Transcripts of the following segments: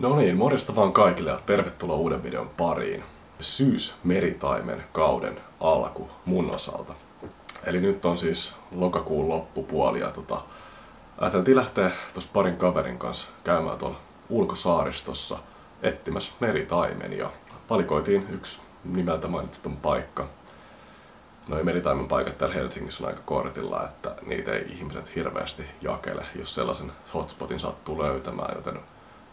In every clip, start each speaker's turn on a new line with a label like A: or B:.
A: No niin, morjesta vaan kaikille ja tervetuloa uuden videon pariin. Syys-meritaimen kauden alku mun osalta. Eli nyt on siis lokakuun loppupuoli ja ajateltiin lähteä tuossa parin kaverin kanssa käymään tuolla ulkosaaristossa etsimässä meritaimenia. Valikoitiin yksi nimeltä mainitseton paikka. Noi meritaimen paikat täällä Helsingissä on aika kortilla, että niitä ei ihmiset hirveästi jakele, jos sellaisen hotspotin sattuu löytämään, joten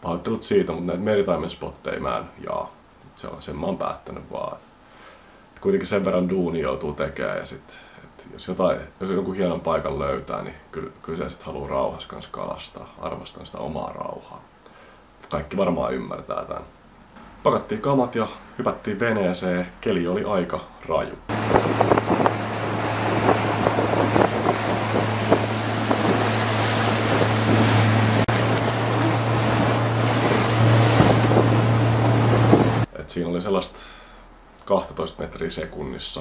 A: pahoittelut siitä, mutta näitä meritaimen spotteja mä en jaa. Sen mä oon päättänyt vaan. Kuitenkin sen verran duuni joutuu tekemään ja jos jonkun hienon paikan löytää, niin kyllä se sit haluaa rauhassa kanssa kalastaa. Arvostan sitä omaa rauhaa. Kaikki varmaan ymmärtää tämän. Pakattiin kamat ja hypättiin veneeseen. Keli oli aika raju. Siinä oli sellaista 12 metriä sekunnissa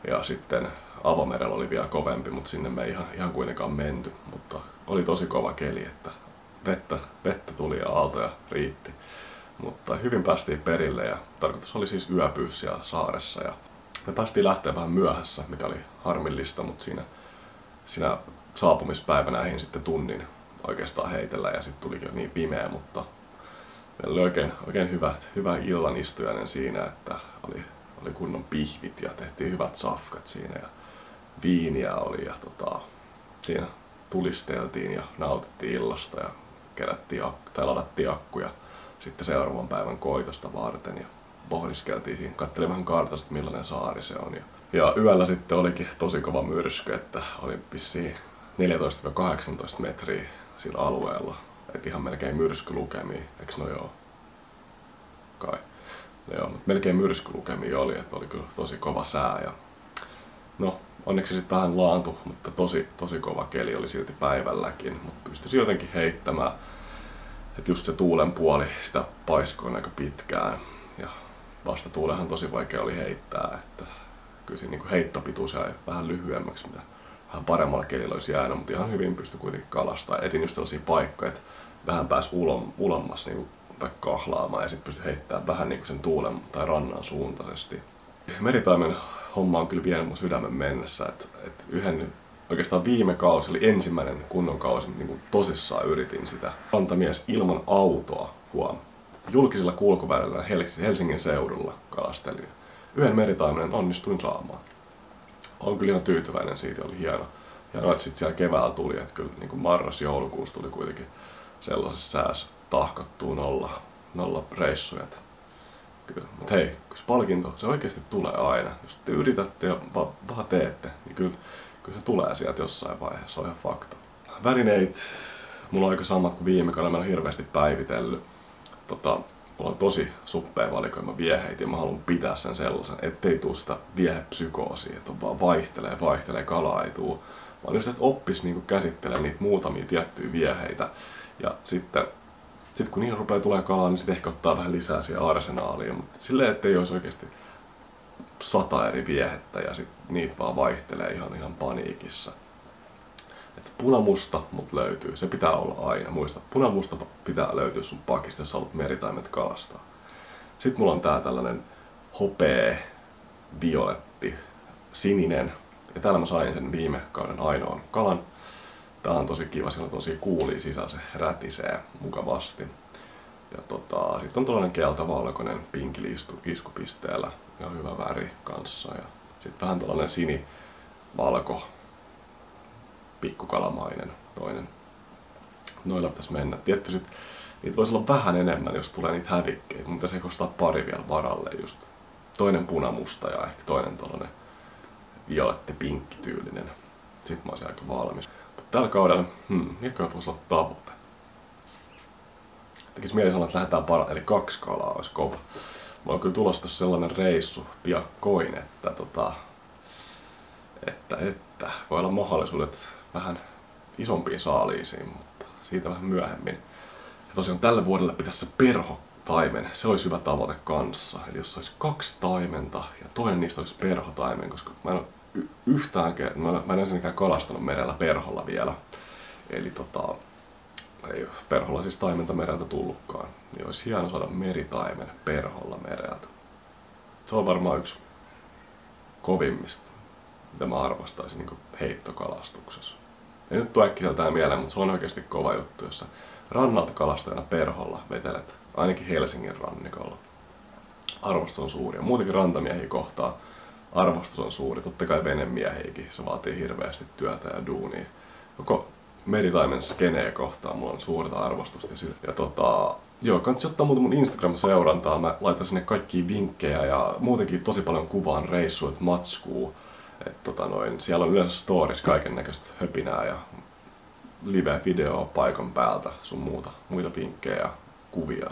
A: ja sitten avomerellä oli vielä kovempi, mutta sinne me ei ihan kuitenkaan menty. Mutta oli tosi kova keli, että vettä tuli ja aaltoja riitti. Mutta hyvin päästiin perille ja tarkoitus oli siis yöpyä siellä saaressa. Ja me päästiin lähteä vähän myöhässä, mikä oli harmillista, mutta siinä saapumispäivänä ehdin sitten tunnin oikeastaan heitellä ja sitten tulikin jo niin pimeä, mutta meillä oli oikein hyvä illan istujainen siinä, että oli kunnon pihvit ja tehtiin hyvät safkat siinä ja viiniä oli ja siinä tulisteltiin ja nautittiin illasta ja ladattiin akkuja sitten seuraavan päivän koitosta varten ja pohdiskeltiin siinä, katselin vähän kartasta millainen saari se on ja yöllä sitten olikin tosi kova myrsky, että oli vissiin 14-18 metriä sillä alueella. Et ihan melkein myrskylukemia, eiks no joo? Kai. No joo, mutta melkein myrskylukemia oli, että oli kyllä tosi kova sää ja no onneksi sitten vähän laantui, mutta tosi kova keli oli silti päivälläkin, mutta pystyi jotenkin heittämään. Että just se tuulen puoli sitä paiskoi aika pitkään ja vastatuulehan tosi vaikea oli heittää, että kyllä siinä niinku heittopituus jäi vähän lyhyemmäksi, mitä vähän paremmalla kelillä olisi jäänyt, mutta ihan hyvin pystyi kuitenkin kalastamaan. Etin just sellaisia paikkoja, että vähän pääsi ulommassa niin vaikka kahlaamaan ja sitten pystyi heittämään vähän niin sen tuulen tai rannan suuntaisesti. Meritaimen homma on kyllä vienyt mun sydämen mennessä, että oikeastaan viime kausi oli ensimmäinen kunnon kausi, niin tosissaan yritin sitä. Rantamies ilman autoa, julkisella kulkuväylällä Helsingin seudulla kalastelin. Yhden meritaimen onnistuin saamaan. Olen kyllä ihan tyytyväinen siitä, oli hieno. Hienoa, että sitten siellä keväällä tuli, että kyllä niin kuin marras-joulukuussa tuli kuitenkin sellaisessa säässä tahkottua nolla reissuja. Kyllä. Mutta hei, kun se palkinto, se oikeasti tulee aina. Jos te yritätte ja vaan teette, niin kyllä se tulee sieltä jossain vaiheessa, se on ihan fakta. Värineet, mulla on aika samat kuin viime kaudella, mä en ole hirveästi päivitellyt. Mulla on tosi suppea valikoima vieheitä ja mä haluan pitää sen sellaisen, ettei tuu sitä viehepsykoosia, että on vaan vaihtelee, kalaa ei tuu. Vaan just, että oppis niinku käsittelemään niitä muutamia tiettyjä vieheitä. Ja sitten kun niihin rupeaa tulee kalaa, niin sitten ehkä ottaa vähän lisää siihen arsenaaliin. Mutta silleen, ettei olisi oikeasti 100 eri viehettä ja sit niitä vaan vaihtelee ihan paniikissa. Että punamusta mut löytyy, se pitää olla aina. Muista, punamusta pitää löytyä sun pakista, jos haluat meritaimet kalastaa. Sitten mulla on tää tällainen hopea, violetti, sininen. Ja täällä mä sain sen viime kauden ainoan kalan. Tää on tosi kiva, siellä on tosi kuuli sisään, se rätisee mukavasti. Ja sit on tällainen keltavalkoinen pinkili iskupisteellä. Ja hyvä väri kanssa. Ja sit vähän tällainen sinivalko pikkukalamainen toinen. Noilla pitäisi mennä. Tietysti niitä voisi olla vähän enemmän, jos tulee niitä hävikkeitä, mutta se kostaa pari vielä varalle just. Toinen punamusta ja ehkä toinen tollanen violetti pinkki tyylinen. Sitten mä olisin aika valmis. Mutta tällä kaudella, mikä voisi olla tavoite? Tekis mieli sanoa, että lähdetään eli 2 kalaa olisi kova. Mulla on kyllä tulossa sellainen reissu piakkoin, että voi olla mahdollisuudet vähän isompiin saaliisiin, mutta siitä vähän myöhemmin. Ja tosiaan tälle vuodelle pitäisi se perhotaimen, se olisi hyvä tavoite kanssa. Eli jos olisi 2 taimenta ja toinen niistä olisi perhotaimen, koska mä en ole mä en ensinnäkään kalastanut merellä perholla vielä. Eli ei perholla siis taimenta mereltä tullutkaan, niin olisi hieno saada meritaimen perholla mereltä. Se on varmaan yksi kovimmista, mitä mä arvostaisin niin heittokalastuksessa. Ei nyt tule äkkiseltään mieleen, mutta se on oikeasti kova juttu, jossa rannalta kalastajana perholla vetelet, ainakin Helsingin rannikolla. Arvostus on suuri ja muutenkin rantamiehiä kohtaan arvostus on suuri. Totta kai venemiehiäkin, se vaatii hirveästi työtä ja duunia. Koko meritaimen skeneen kohtaan mulla on suurta arvostusta. Joo, kannattaa ottaa mun Instagram-seurantaa. Mä laitan sinne kaikkia vinkkejä ja muutenkin tosi paljon kuvaan reissuja, matskuu. Siellä on yleensä stories kaiken näköistä höpinää ja live-videoa paikan päältä, sun muita vinkkejä ja kuvia.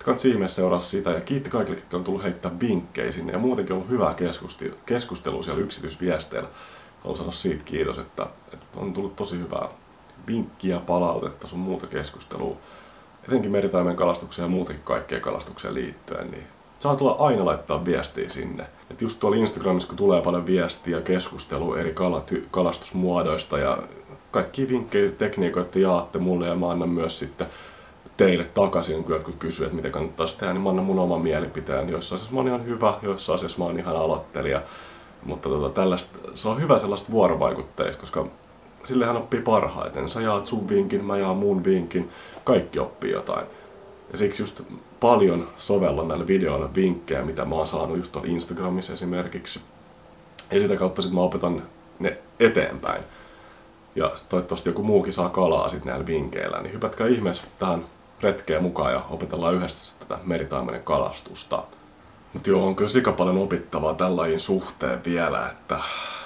A: Kannattaa ihmeessä seuraa sitä ja kiitti kaikille, jotka on tullut heittää vinkkejä sinne ja muutenkin on ollut hyvää keskustelua siellä yksityisviesteillä. Haluan sanoa siitä kiitos, että on tullut tosi hyvää vinkkiä, palautetta, sun muuta keskustelua. Etenkin meritaimen kalastukseen ja muutenkin kaikkeen kalastukseen liittyen, niin saa tulla aina laittaa viestiä sinne. Et just tuolla Instagramissa, kun tulee paljon viestiä ja keskustelua eri kalastusmuodoista ja kaikkia vinkkejä, tekniikoita jaatte mulle ja mä annan myös sitten teille takaisin, kun jotkut kysyy, että miten kannattaisi tehdä, niin mä annan mun oman mielipiteen. Joissain asiassa mä oon ihan hyvä, joissain asiassa mä oon ihan aloittelija. Mutta se on hyvä sellaista vuorovaikutteista, koska sillehän oppii parhaiten. Sä jaat sun vinkin, mä jaan mun vinkin, kaikki oppii jotain. Ja siksi just paljon sovellan näille videoille vinkkejä, mitä mä oon saanut just tuolla Instagramissa esimerkiksi. Ja sitä kautta sit mä opetan ne eteenpäin. Ja toivottavasti joku muukin saa kalaa sit näillä vinkkeillä, niin hypätkää ihmeessä tähän retkeen mukaan ja opetellaan yhdessä tätä meritaimenen kalastusta. Mutta joo, on kyllä sika paljon opittavaa tällainen suhteen vielä, että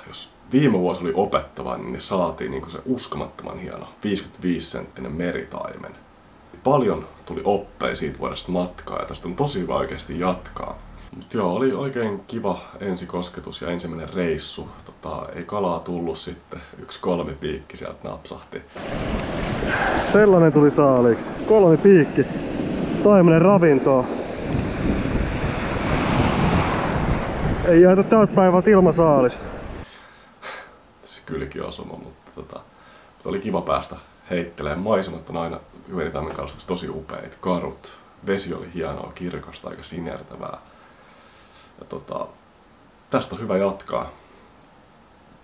A: jos viime vuosi oli opettava, niin saatiin niin se uskomattoman hieno 55-senttinen meritaimen. Paljon tuli oppeja siitä vuodesta matkaa ja tästä on tosi hyvä oikeasti jatkaa. Mutta joo, oli oikein kiva ensikosketus ja ensimmäinen reissu. Ei kalaa tullut sitten, 1 kolmipiikki sieltä napsahti.
B: Sellainen tuli saaliiksi. Kolmipiikki. Taimenen ravintoa. Ei jäätä tältä päivältä ilman saalista.
A: Se kylki osuma, mutta oli kiva päästä heittelemään. Maisemat on aina meritaimen kalastuksessa tosi upeita. Karut, vesi oli hienoa, kirkasta, aika sinertävää. Ja tästä on hyvä jatkaa.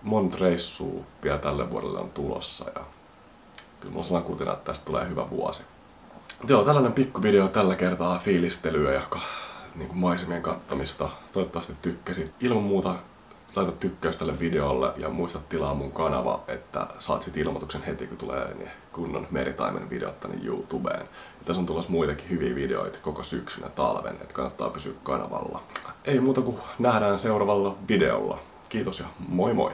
A: Monta reissua vielä tälle vuodelle on tulossa ja kyllä mulla sanan kuutina, että tästä tulee hyvä vuosi. Joo, tällainen pikkuvideo tällä kertaa fiilistelyä ja niin maisemien kattamista. Toivottavasti tykkäsit. Ilman muuta laita tykkäys tälle videolle ja muista tilaa mun kanava, että saat sit ilmoituksen heti kun tulee niin kunnon meritaimen videot tänne YouTubeen. Ja tässä on tulossa muitakin hyviä videoita koko syksyn ja talven, että kannattaa pysyä kanavalla. Ei muuta kuin nähdään seuraavalla videolla. Kiitos ja moi moi!